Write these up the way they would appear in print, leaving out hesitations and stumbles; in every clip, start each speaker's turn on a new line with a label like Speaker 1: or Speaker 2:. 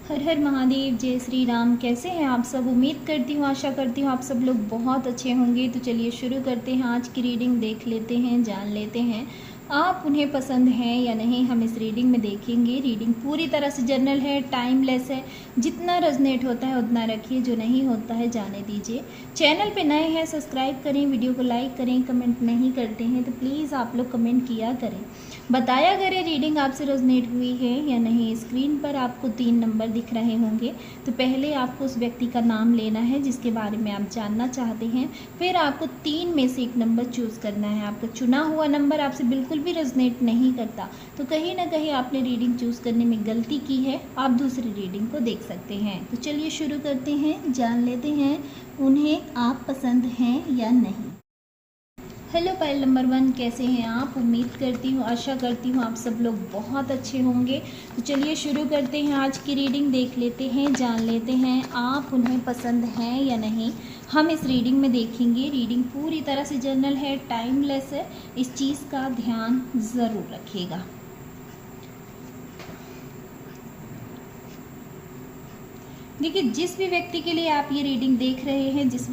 Speaker 1: हर हर महादेव, जय श्री राम। कैसे हैं आप सब? उम्मीद करती हूँ, आशा करती हूँ आप सब लोग बहुत अच्छे होंगे। तो चलिए शुरू करते हैं। आज की रीडिंग देख लेते हैं, जान लेते हैं आप उन्हें पसंद हैं या नहीं। हम इस रीडिंग में देखेंगे। रीडिंग पूरी तरह से जनरल है, टाइमलेस है। जितना रेजोनेट होता है उतना रखिए, जो नहीं होता है जाने दीजिए। चैनल पे नए हैं सब्सक्राइब करें, वीडियो को लाइक करें। कमेंट नहीं करते हैं तो प्लीज़ आप लोग कमेंट किया करें, बताया करें रीडिंग आपसे रेजोनेट हुई है या नहीं। स्क्रीन पर आपको 3 नंबर दिख रहे होंगे। तो पहले आपको उस व्यक्ति का नाम लेना है जिसके बारे में आप जानना चाहते हैं। फिर आपको 3 में से एक नंबर चूज़ करना है। आपका चुना हुआ नंबर आपसे बिल्कुल भी रेजोनेट नहीं करता तो कहीं ना कहीं आपने रीडिंग चूज़ करने में गलती की है। आप दूसरी रीडिंग को देख सकते हैं। तो चलिए शुरू करते हैं, जान लेते हैं उन्हें आप पसंद हैं या नहीं। हेलो पाइल नंबर 1, कैसे हैं आप? उम्मीद करती हूँ, आशा करती हूँ आप सब लोग बहुत अच्छे होंगे। तो चलिए शुरू करते हैं। आज की रीडिंग देख लेते हैं, जान लेते हैं आप उन्हें पसंद हैं या नहीं। हम इस रीडिंग में देखेंगे। रीडिंग पूरी तरह से जनरल है, टाइमलेस है। इस चीज़ का ध्यान ज़रूर रखिएगा। देखिए, जिस भी व्यक्ति के लिए आप ये रीडिंग देख रहे हैं, जिस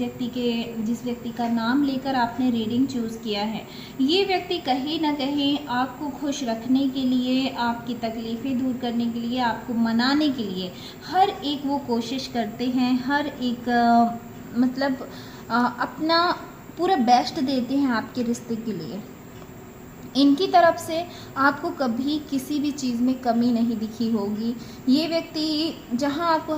Speaker 1: व्यक्ति का नाम लेकर आपने रीडिंग चूज़ किया है, ये व्यक्ति कहीं ना कहीं आपको खुश रखने के लिए, आपकी तकलीफ़ें दूर करने के लिए, आपको मनाने के लिए हर एक वो कोशिश करते हैं। हर एक अपना पूरा बेस्ट देते हैं आपके रिश्ते के लिए। इनकी तरफ से आपको कभी किसी भी चीज़ में कमी नहीं दिखी होगी। ये व्यक्ति जहाँ आपको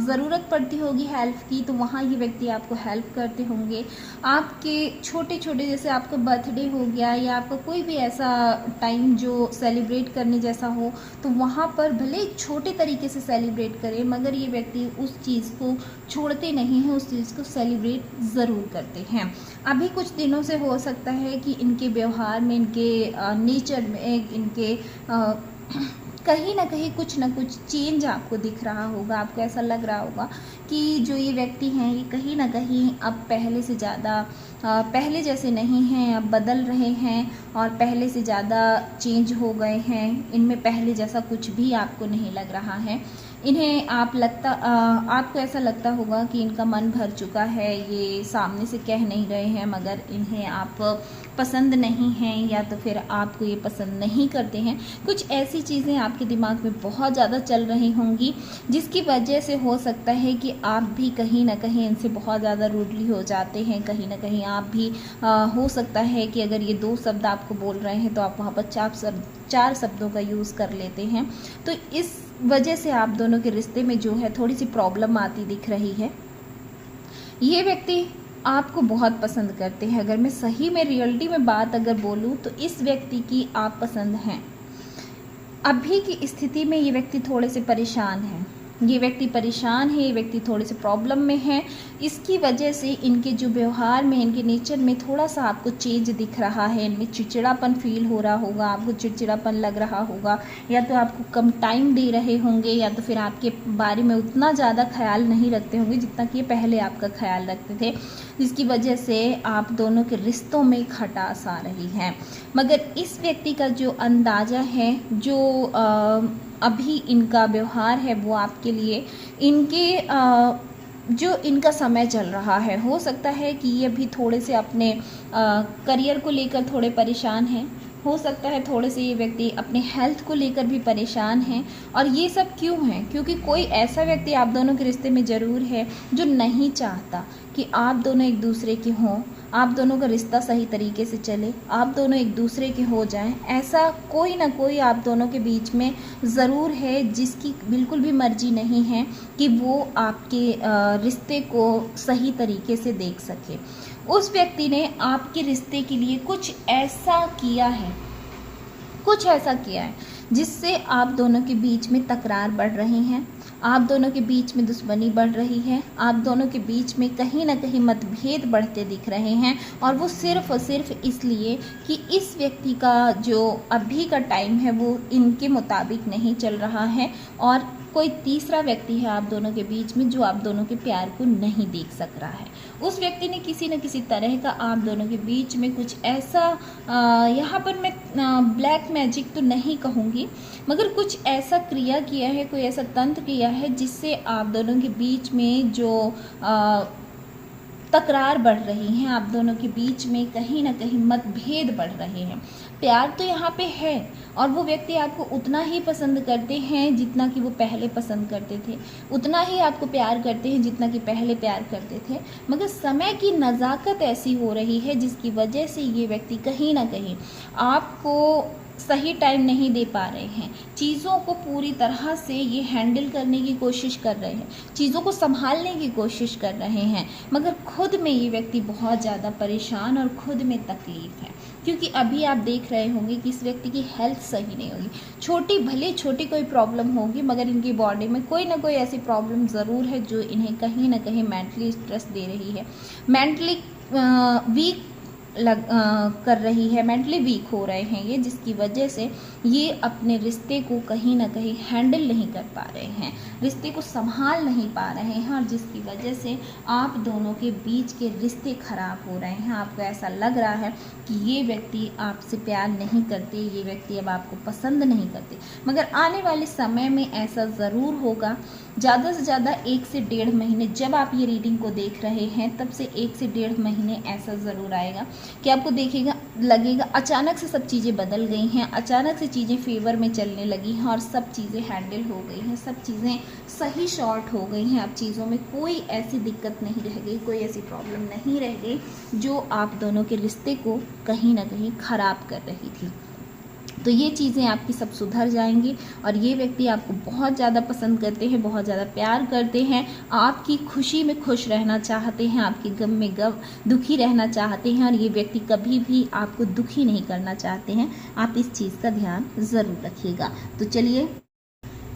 Speaker 1: ज़रूरत पड़ती होगी हेल्प की, तो वहाँ ये व्यक्ति आपको हेल्प करते होंगे। आपके छोटे छोटे, जैसे आपका बर्थडे हो गया या आपका कोई भी ऐसा टाइम जो सेलिब्रेट करने जैसा हो, तो वहाँ पर भले छोटे तरीके से सेलिब्रेट करें, मगर ये व्यक्ति उस चीज़ को छोड़ते नहीं हैं, उस चीज़ को सेलिब्रेट ज़रूर करते हैं। अभी कुछ दिनों से हो सकता है कि इनके व्यवहार में, इनके नेचर में, इनके कहीं ना कहीं कुछ ना कुछ चेंज आपको दिख रहा होगा। आपको ऐसा लग रहा होगा कि जो ये व्यक्ति हैं ये कहीं ना कहीं अब पहले से ज़्यादा पहले जैसे नहीं हैं, अब बदल रहे हैं और पहले से ज़्यादा चेंज हो गए हैं। इनमें पहले जैसा कुछ भी आपको नहीं लग रहा है। इन्हें आपको ऐसा लगता होगा कि इनका मन भर चुका है, ये सामने से कह नहीं रहे हैं, मगर इन्हें आप पसंद नहीं हैं या तो फिर आपको ये पसंद नहीं करते हैं। कुछ ऐसी चीज़ें आपके दिमाग में बहुत ज़्यादा चल रही होंगी, जिसकी वजह से हो सकता है कि आप भी कहीं ना कहीं इनसे बहुत ज़्यादा रूडली हो जाते हैं। कहीं ना कहीं आप भी हो सकता है कि अगर ये 2 शब्द आपको बोल रहे हैं तो आप वहाँ पर 4 शब्दों का यूज़ कर लेते हैं। तो इस वजह से आप दोनों के रिश्ते में जो है थोड़ी सी प्रॉब्लम आती दिख रही है। ये व्यक्ति आपको बहुत पसंद करते हैं। अगर मैं सही में रियलिटी में बात अगर बोलूँ तो इस व्यक्ति की आप पसंद हैं। अभी की स्थिति में ये व्यक्ति थोड़े से परेशान हैं। ये व्यक्ति परेशान है, ये व्यक्ति थोड़े से प्रॉब्लम में है। इसकी वजह से इनके जो व्यवहार में, इनके नेचर में थोड़ा सा आपको चेंज दिख रहा है। इनमें चिड़चिड़ापन फील हो रहा होगा, आपको चिड़चिड़ापन लग रहा होगा, या तो आपको कम टाइम दे रहे होंगे, या तो फिर आपके बारे में उतना ज़्यादा ख्याल नहीं रखते होंगे जितना कि पहले आपका ख्याल रखते थे, जिसकी वजह से आप दोनों के रिश्तों में खटास आ रही है। मगर इस व्यक्ति का जो अंदाज़ा है, जो अभी इनका व्यवहार है, वो आपके लिए जो इनका समय चल रहा है, हो सकता है कि ये अभी थोड़े से अपने करियर को लेकर थोड़े परेशान हैं। हो सकता है थोड़े से ये व्यक्ति अपने हेल्थ को लेकर भी परेशान हैं। और ये सब क्यों है? क्योंकि कोई ऐसा व्यक्ति आप दोनों के रिश्ते में ज़रूर है जो नहीं चाहता कि आप दोनों एक दूसरे के हों, आप दोनों का रिश्ता सही तरीके से चले, आप दोनों एक दूसरे के हो जाएं। ऐसा कोई ना कोई आप दोनों के बीच में ज़रूर है जिसकी बिल्कुल भी मर्जी नहीं है कि वो आपके रिश्ते को सही तरीके से देख सके। उस व्यक्ति ने आपके रिश्ते के लिए कुछ ऐसा किया है जिससे आप दोनों के बीच में तकरार बढ़ रही हैं। आप दोनों के बीच में दुश्मनी बढ़ रही है, आप दोनों के बीच में कहीं ना कहीं मतभेद बढ़ते दिख रहे हैं, और वो सिर्फ और सिर्फ इसलिए कि इस व्यक्ति का जो अभी का टाइम है वो इनके मुताबिक नहीं चल रहा है, और कोई तीसरा व्यक्ति है आप दोनों के बीच में जो आप दोनों के प्यार को नहीं देख सक रहा है। उस व्यक्ति ने किसी न किसी तरह का आप दोनों के बीच में कुछ ऐसा, यहाँ पर मैं ब्लैक मैजिक तो नहीं कहूँगी, मगर कुछ ऐसा क्रिया किया है, कोई ऐसा तंत्र किया है जिससे आप दोनों के बीच में जो तकरार बढ़ रही हैं, आप दोनों के बीच में कहीं ना कहीं मतभेद बढ़ रहे हैं। प्यार तो यहाँ पे है, और वो व्यक्ति आपको उतना ही पसंद करते हैं जितना कि वो पहले पसंद करते थे, उतना ही आपको प्यार करते हैं जितना कि पहले प्यार करते थे, मगर समय की नज़ाकत ऐसी हो रही है जिसकी वजह से ये व्यक्ति कहीं ना कहीं आपको सही टाइम नहीं दे पा रहे हैं। चीज़ों को पूरी तरह से ये हैंडल करने की कोशिश कर रहे हैं, चीज़ों को संभालने की कोशिश कर रहे हैं, मगर खुद में ये व्यक्ति बहुत ज़्यादा परेशान और खुद में तकलीफ़ है, क्योंकि अभी आप देख रहे होंगे कि इस व्यक्ति की हेल्थ सही नहीं होगी। छोटी भले छोटी कोई प्रॉब्लम होगी, मगर इनकी बॉडी में कोई ना कोई ऐसी प्रॉब्लम ज़रूर है जो इन्हें कहीं ना कहीं मेंटली स्ट्रेस दे रही है, मेंटली वीक कर रही है, मेंटली वीक हो रहे हैं ये, जिसकी वजह से ये अपने रिश्ते को कहीं ना कहीं हैंडल नहीं कर पा रहे हैं, रिश्ते को संभाल नहीं पा रहे हैं, और जिसकी वजह से आप दोनों के बीच के रिश्ते खराब हो रहे हैं। आपको ऐसा लग रहा है कि ये व्यक्ति आपसे प्यार नहीं करते, ये व्यक्ति अब आपको पसंद नहीं करते, मगर आने वाले समय में ऐसा ज़रूर होगा। ज़्यादा से ज़्यादा 1 से 1.5 महीने, जब आप ये रीडिंग को देख रहे हैं तब से 1 से 1.5 महीने ऐसा ज़रूर आएगा कि आपको देखिएगा लगेगा अचानक से सब चीज़ें बदल गई हैं, अचानक से चीज़ें फेवर में चलने लगी हैं, और सब चीज़ें हैंडल हो गई हैं, सब चीज़ें सही शॉर्ट हो गई हैं। अब चीज़ों में कोई ऐसी दिक्कत नहीं रह गई, कोई ऐसी प्रॉब्लम नहीं रह गई जो आप दोनों के रिश्ते को कहीं ना कहीं ख़राब कर रही थी। तो ये चीज़ें आपकी सब सुधर जाएंगी, और ये व्यक्ति आपको बहुत ज़्यादा पसंद करते हैं, बहुत ज़्यादा प्यार करते हैं, आपकी खुशी में खुश रहना चाहते हैं, आपके गम में दुखी रहना चाहते हैं, और ये व्यक्ति कभी भी आपको दुखी नहीं करना चाहते हैं। आप इस चीज़ का ध्यान ज़रूर रखिएगा। तो चलिए,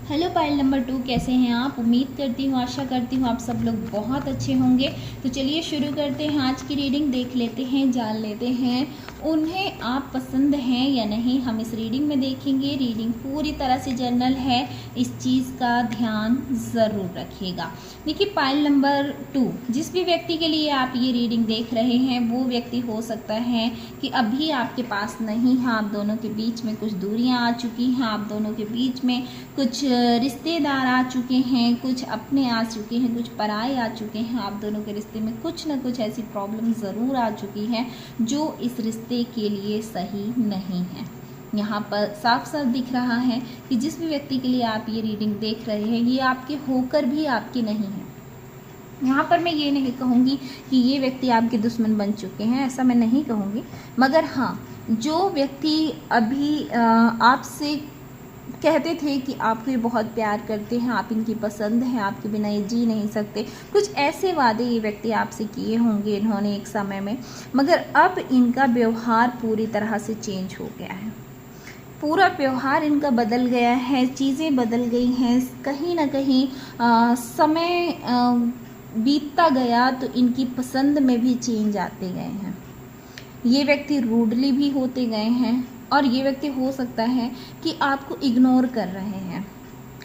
Speaker 1: हेलो पाइल नंबर 2, कैसे हैं आप? उम्मीद करती हूँ, आशा करती हूँ आप सब लोग बहुत अच्छे होंगे। तो चलिए शुरू करते हैं आज की रीडिंग, देख लेते हैं, जान लेते हैं उन्हें आप पसंद हैं या नहीं। हम इस रीडिंग में देखेंगे। रीडिंग पूरी तरह से जनरल है, इस चीज़ का ध्यान ज़रूर रखिएगा। देखिए पाइल नंबर 2, जिस भी व्यक्ति के लिए आप ये रीडिंग देख रहे हैं वो व्यक्ति हो सकता है कि अभी आपके पास नहीं है, आप दोनों के बीच में कुछ दूरियां आ चुकी हैं, आप दोनों के बीच में कुछ रिश्तेदार आ चुके हैं, कुछ अपने आ चुके हैं, कुछ पराए आ चुके हैं, आप दोनों के रिश्ते में कुछ ना कुछ ऐसी प्रॉब्लम ज़रूर आ चुकी है जो इस रिश्ते के लिए सही नहीं है। यहाँ पर साफ साफ दिख रहा है कि जिस भी व्यक्ति के लिए आप ये रीडिंग देख रहे हैं ये आपके होकर भी आपके नहीं है। यहाँ पर मैं ये नहीं कहूँगी कि ये व्यक्ति आपके दुश्मन बन चुके हैं, ऐसा मैं नहीं कहूँगी, मगर हाँ, जो व्यक्ति अभी आपसे कहते थे कि आपको ये बहुत प्यार करते हैं, आप इनकी पसंद हैं, आपके बिना ये जी नहीं सकते, कुछ ऐसे वादे ये व्यक्ति आपसे किए होंगे इन्होंने एक समय में, मगर अब इनका व्यवहार पूरी तरह से चेंज हो गया है, पूरा व्यवहार इनका बदल गया है, चीज़ें बदल गई हैं, कहीं ना कहीं समय बीतता गया तो इनकी पसंद में भी चेंज आते गए हैं। ये व्यक्ति रूडली भी होते गए हैं, और ये व्यक्ति हो सकता है कि आपको इग्नोर कर रहे हैं।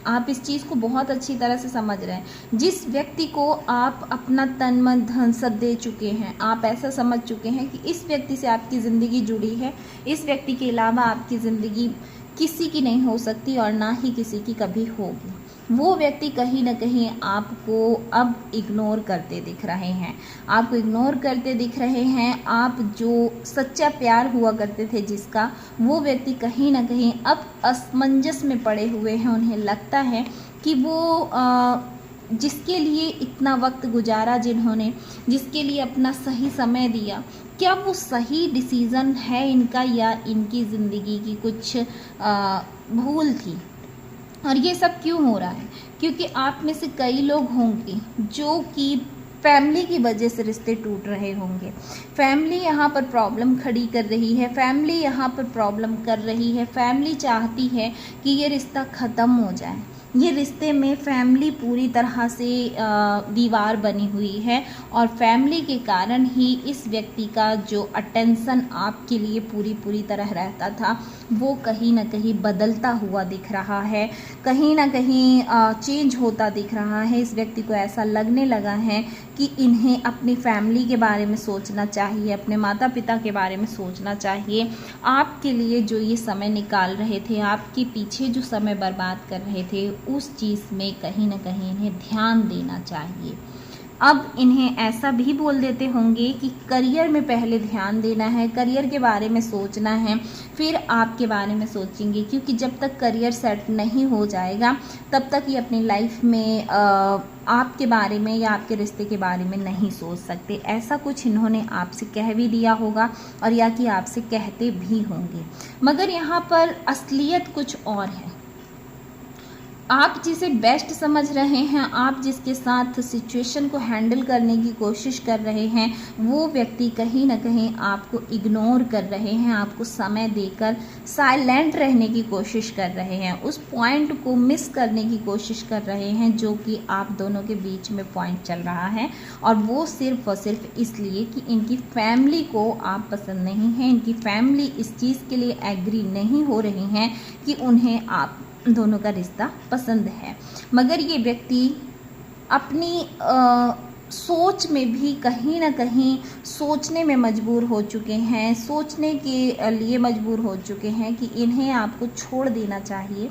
Speaker 1: आप इस चीज़ को बहुत अच्छी तरह से समझ रहे हैं। जिस व्यक्ति को आप अपना तन मन धन सब दे चुके हैं, आप ऐसा समझ चुके हैं कि इस व्यक्ति से आपकी ज़िंदगी जुड़ी है, इस व्यक्ति के अलावा आपकी ज़िंदगी किसी की नहीं हो सकती और ना ही किसी की कभी होगी, वो व्यक्ति कहीं ना कहीं आपको अब इग्नोर करते दिख रहे हैं, आपको इग्नोर करते दिख रहे हैं। आप जो सच्चा प्यार हुआ करते थे जिसका, वो व्यक्ति कहीं ना कहीं अब असमंजस में पड़े हुए हैं। उन्हें लगता है कि वो जिसके लिए इतना वक्त गुजारा, जिन्होंने जिसके लिए अपना सही समय दिया, क्या वो सही डिसीज़न है इनका, या इनकी ज़िंदगी की कुछ भूल थी। और ये सब क्यों हो रहा है? क्योंकि आप में से कई लोग होंगे जो कि फैमिली की वजह से रिश्ते टूट रहे होंगे। फैमिली यहाँ पर प्रॉब्लम खड़ी कर रही है, फैमिली यहाँ पर प्रॉब्लम कर रही है, फैमिली चाहती है कि ये रिश्ता ख़त्म हो जाए, ये रिश्ते में फैमिली पूरी तरह से दीवार बनी हुई है और फैमिली के कारण ही इस व्यक्ति का जो अटेंशन आपके लिए पूरी तरह रहता था वो कहीं ना कहीं बदलता हुआ दिख रहा है, कहीं ना कहीं चेंज होता दिख रहा है। इस व्यक्ति को ऐसा लगने लगा है कि इन्हें अपनी फैमिली के बारे में सोचना चाहिए, अपने माता पिता के बारे में सोचना चाहिए। आपके लिए जो ये समय निकाल रहे थे, आपके पीछे जो समय बर्बाद कर रहे थे, उस चीज़ में कहीं ना कहीं इन्हें ध्यान देना चाहिए। अब इन्हें ऐसा भी बोल देते होंगे कि करियर में पहले ध्यान देना है, करियर के बारे में सोचना है, फिर आपके बारे में सोचेंगे, क्योंकि जब तक करियर सेट नहीं हो जाएगा तब तक ये अपनी लाइफ में आपके बारे में या आपके रिश्ते के बारे में नहीं सोच सकते। ऐसा कुछ इन्होंने आपसे कह भी दिया होगा और या कि आपसे कहते भी होंगे, मगर यहाँ पर असलियत कुछ और है। आप जिसे बेस्ट समझ रहे हैं, आप जिसके साथ सिचुएशन को हैंडल करने की कोशिश कर रहे हैं, वो व्यक्ति कहीं ना कहीं आपको इग्नोर कर रहे हैं, आपको समय देकर साइलेंट रहने की कोशिश कर रहे हैं, उस पॉइंट को मिस करने की कोशिश कर रहे हैं जो कि आप दोनों के बीच में पॉइंट चल रहा है। और वो सिर्फ और सिर्फ इसलिए कि इनकी फैमिली को आप पसंद नहीं हैं, इनकी फैमिली इस चीज़ के लिए एग्री नहीं हो रही हैं कि उन्हें आप दोनों का रिश्ता पसंद है। मगर ये व्यक्ति अपनी सोच में भी कहीं ना कहीं सोचने में मजबूर हो चुके हैं, सोचने के लिए मजबूर हो चुके हैं कि इन्हें आपको छोड़ देना चाहिए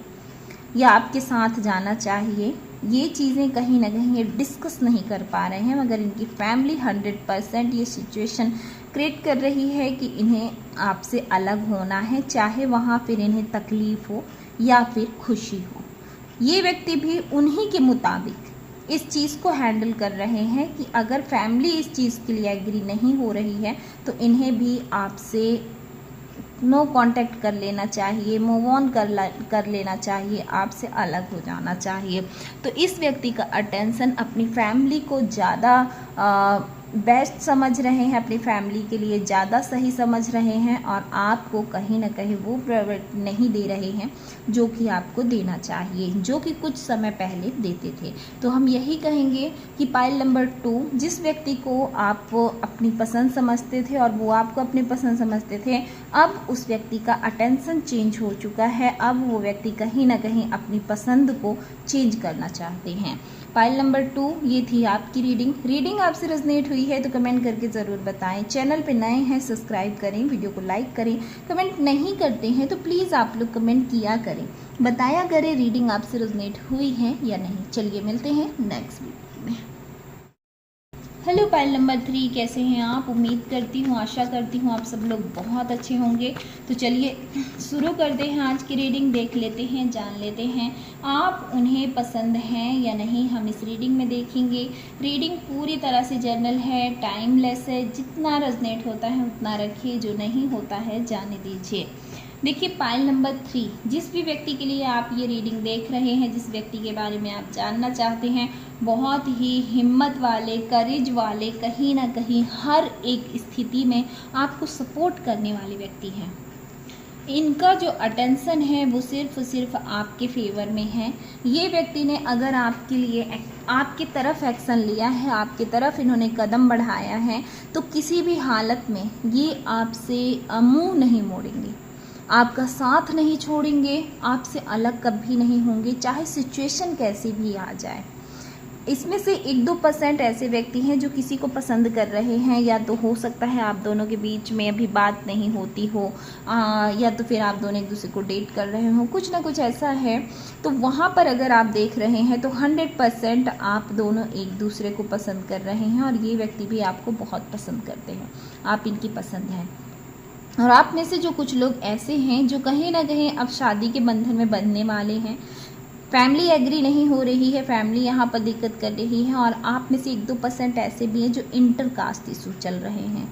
Speaker 1: या आपके साथ जाना चाहिए। ये चीज़ें कहीं ना कहीं ये डिस्कस नहीं कर पा रहे हैं, मगर इनकी फैमिली 100% ये सिचुएशन क्रिएट कर रही है कि इन्हें आपसे अलग होना है, चाहे वहाँ फिर इन्हें तकलीफ़ हो या फिर खुशी हो। ये व्यक्ति भी उन्हीं के मुताबिक इस चीज़ को हैंडल कर रहे हैं कि अगर फैमिली इस चीज़ के लिए एग्री नहीं हो रही है तो इन्हें भी आपसे नो कांटेक्ट कर लेना चाहिए, मूव ऑन कर लेना चाहिए, आपसे अलग हो जाना चाहिए। तो इस व्यक्ति का अटेंशन अपनी फैमिली को ज़्यादा बेस्ट समझ रहे हैं, अपनी फैमिली के लिए ज़्यादा सही समझ रहे हैं और आपको कहीं ना कहीं वो प्रायोरिटी नहीं दे रहे हैं जो कि आपको देना चाहिए, जो कि कुछ समय पहले देते थे। तो हम यही कहेंगे कि पाइल नंबर 2, जिस व्यक्ति को आप अपनी पसंद समझते थे और वो आपको अपनी पसंद समझते थे, अब उस व्यक्ति का अटेंशन चेंज हो चुका है। अब वो व्यक्ति कहीं ना कहीं अपनी पसंद को चेंज करना चाहते हैं। फाइल नंबर 2 ये थी आपकी रीडिंग आपसे रेजोनेट हुई है तो कमेंट करके ज़रूर बताएं। चैनल पे नए हैं सब्सक्राइब करें, वीडियो को लाइक करें। कमेंट नहीं करते हैं तो प्लीज़ आप लोग कमेंट किया करें, बताया करें रीडिंग आपसे रेजोनेट हुई है या नहीं। चलिए मिलते हैं नेक्स्ट वीडियो में। हेलो पाइल नंबर 3, कैसे हैं आप? उम्मीद करती हूँ, आशा करती हूँ आप सब लोग बहुत अच्छे होंगे। तो चलिए शुरू करते हैं आज की रीडिंग। देख लेते हैं, जान लेते हैं आप उन्हें पसंद हैं या नहीं, हम इस रीडिंग में देखेंगे। रीडिंग पूरी तरह से जनरल है, टाइमलेस है, जितना रेजोनेट होता है उतना रखिए, जो नहीं होता है जाने दीजिए। देखिए पाइल नंबर 3, जिस भी व्यक्ति के लिए आप ये रीडिंग देख रहे हैं, जिस व्यक्ति के बारे में आप जानना चाहते हैं, बहुत ही हिम्मत वाले, करेज वाले, कहीं ना कहीं हर एक स्थिति में आपको सपोर्ट करने वाले व्यक्ति हैं। इनका जो अटेंशन है वो सिर्फ आपके फेवर में है। ये व्यक्ति ने अगर आपके लिए आपकी तरफ एक्शन लिया है, आपकी तरफ इन्होंने कदम बढ़ाया है, तो किसी भी हालत में ये आपसे मुंह नहीं मोड़ेंगे, आपका साथ नहीं छोड़ेंगे, आपसे अलग कभी नहीं होंगे, चाहे सिचुएशन कैसी भी आ जाए। इसमें से 1-2% ऐसे व्यक्ति हैं जो किसी को पसंद कर रहे हैं, या तो हो सकता है आप दोनों के बीच में अभी बात नहीं होती हो, या तो फिर आप दोनों एक दूसरे को डेट कर रहे हो, कुछ ना कुछ ऐसा है। तो वहाँ पर अगर आप देख रहे हैं तो 100% आप दोनों एक दूसरे को पसंद कर रहे हैं और ये व्यक्ति भी आपको बहुत पसंद करते हैं, आप इनकी पसंद हैं। और आप में से जो कुछ लोग ऐसे हैं जो कहीं ना कहीं अब शादी के बंधन में बंधने वाले हैं, फैमिली एग्री नहीं हो रही है, फैमिली यहाँ पर दिक्कत कर रही है। और आप में से 1-2% ऐसे भी हैं जो इंटर कास्ट इशू चल रहे हैं,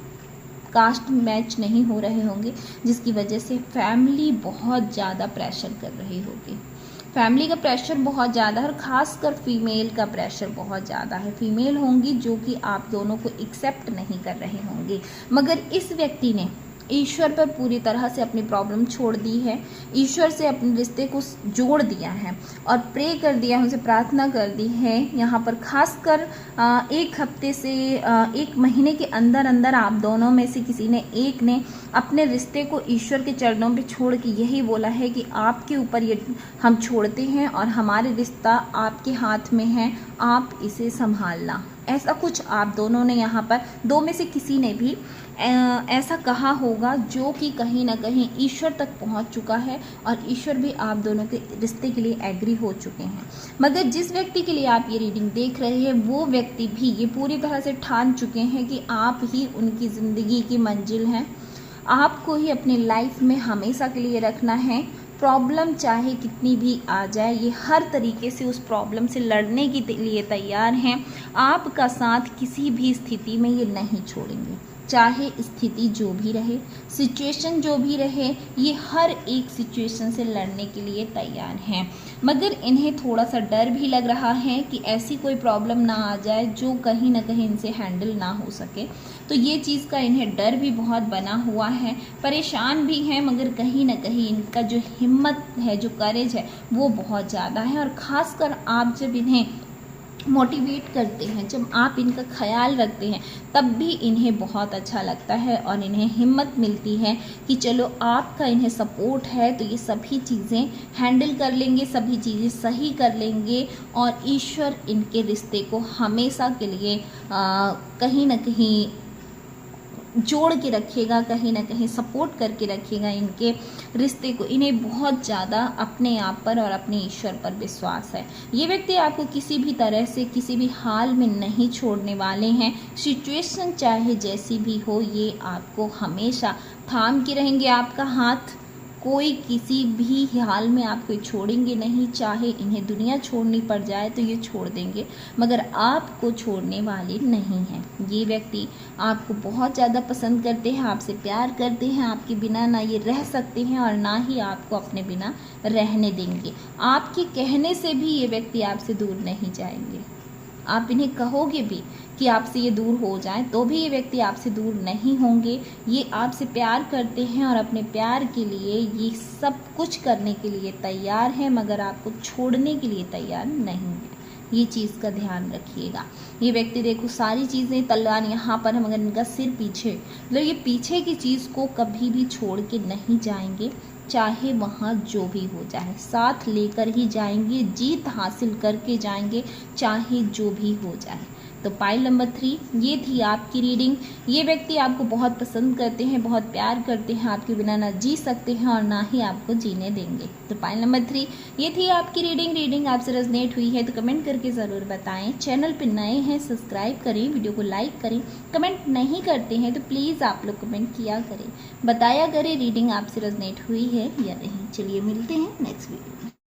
Speaker 1: कास्ट मैच नहीं हो रहे होंगे, जिसकी वजह से फैमिली बहुत ज़्यादा प्रेशर कर रही होगी। फैमिली का प्रेशर बहुत ज़्यादा है और ख़ासकर फीमेल का प्रेशर बहुत ज़्यादा है। फीमेल होंगी जो कि आप दोनों को एक्सेप्ट नहीं कर रहे होंगे, मगर इस व्यक्ति ने ईश्वर पर पूरी तरह से अपनी प्रॉब्लम छोड़ दी है, ईश्वर से अपने रिश्ते को जोड़ दिया है और प्रे कर दिया, उनसे प्रार्थना कर दी है। यहाँ पर खासकर 1 हफ्ते से 1 महीने के अंदर अंदर आप दोनों में से किसी ने एक ने अपने रिश्ते को ईश्वर के चरणों पे छोड़ के यही बोला है कि आपके ऊपर ये हम छोड़ते हैं और हमारे रिश्ता आपके हाथ में है, आप इसे संभालना। ऐसा कुछ आप दोनों ने यहाँ पर 2 में से किसी ने भी ऐसा कहा होगा जो कि कहीं ना कहीं ईश्वर तक पहुँच चुका है और ईश्वर भी आप दोनों के रिश्ते के लिए एग्री हो चुके हैं। मगर जिस व्यक्ति के लिए आप ये रीडिंग देख रहे हैं वो व्यक्ति भी ये पूरी तरह से ठान चुके हैं कि आप ही उनकी ज़िंदगी की मंजिल हैं, आपको ही अपनी लाइफ में हमेशा के लिए रखना है। प्रॉब्लम चाहे कितनी भी आ जाए, ये हर तरीके से उस प्रॉब्लम से लड़ने के लिए तैयार हैं। आपका साथ किसी भी स्थिति में ये नहीं छोड़ेंगे, चाहे स्थिति जो भी रहे, सिचुएशन जो भी रहे, ये हर एक सिचुएशन से लड़ने के लिए तैयार हैं। मगर इन्हें थोड़ा सा डर भी लग रहा है कि ऐसी कोई प्रॉब्लम ना आ जाए जो कहीं ना कहीं इनसे हैंडल ना हो सके, तो ये चीज़ का इन्हें डर भी बहुत बना हुआ है, परेशान भी हैं। मगर कहीं ना कहीं इनका जो हिम्मत है, जो करेज है, वो बहुत ज़्यादा है। और ख़ासकर आप जब इन्हें मोटिवेट करते हैं, जब आप इनका ख्याल रखते हैं, तब भी इन्हें बहुत अच्छा लगता है और इन्हें हिम्मत मिलती है कि चलो आपका इन्हें सपोर्ट है तो ये सभी चीज़ें हैंडल कर लेंगे, सभी चीज़ें सही कर लेंगे और ईश्वर इनके रिश्ते को हमेशा के लिए कहीं ना कहीं जोड़ के रखेगा, कहीं ना कहीं सपोर्ट करके रखेगा इनके रिश्ते को। इन्हें बहुत ज़्यादा अपने आप पर और अपने ईश्वर पर विश्वास है। ये व्यक्ति आपको किसी भी तरह से किसी भी हाल में नहीं छोड़ने वाले हैं। सिचुएशन चाहे जैसी भी हो, ये आपको हमेशा थाम के रहेंगे आपका हाथ। कोई किसी भी हाल में आपको छोड़ेंगे नहीं, चाहे इन्हें दुनिया छोड़नी पड़ जाए तो ये छोड़ देंगे, मगर आपको छोड़ने वाले नहीं हैं। ये व्यक्ति आपको बहुत ज़्यादा पसंद करते हैं, आपसे प्यार करते हैं, आपके बिना ना ये रह सकते हैं और ना ही आपको अपने बिना रहने देंगे। आपके कहने से भी ये व्यक्ति आपसे दूर नहीं जाएंगे। आप इन्हें कहोगे भी कि आपसे ये दूर हो जाए तो भी ये व्यक्ति आपसे दूर नहीं होंगे। ये आपसे प्यार करते हैं और अपने प्यार के लिए ये सब कुछ करने के लिए तैयार है, मगर आपको छोड़ने के लिए तैयार नहीं है। ये चीज़ का ध्यान रखिएगा। ये व्यक्ति देखो सारी चीज़ें तलवार यहाँ पर है, मगर इनका सिर पीछे, मतलब ये पीछे की चीज़ को कभी भी छोड़ के नहीं जाएंगे, चाहे वहाँ जो भी हो जाए, साथ लेकर ही जाएंगे, जीत हासिल करके जाएंगे, चाहे जो भी हो जाए। तो पाइल नंबर 3 ये थी आपकी रीडिंग। ये व्यक्ति आपको बहुत पसंद करते हैं, बहुत प्यार करते हैं, आपके बिना ना जी सकते हैं और ना ही आपको जीने देंगे। तो पाइल नंबर 3 ये थी आपकी रीडिंग आपसे रेजोनेट हुई है तो कमेंट करके ज़रूर बताएं। चैनल पर नए हैं सब्सक्राइब करें, वीडियो को लाइक करें। कमेंट नहीं करते हैं तो प्लीज़ आप लोग कमेंट किया करें, बताया करें रीडिंग आपसे रेजोनेट हुई है या नहीं। चलिए मिलते हैं नेक्स्ट वीडियो में।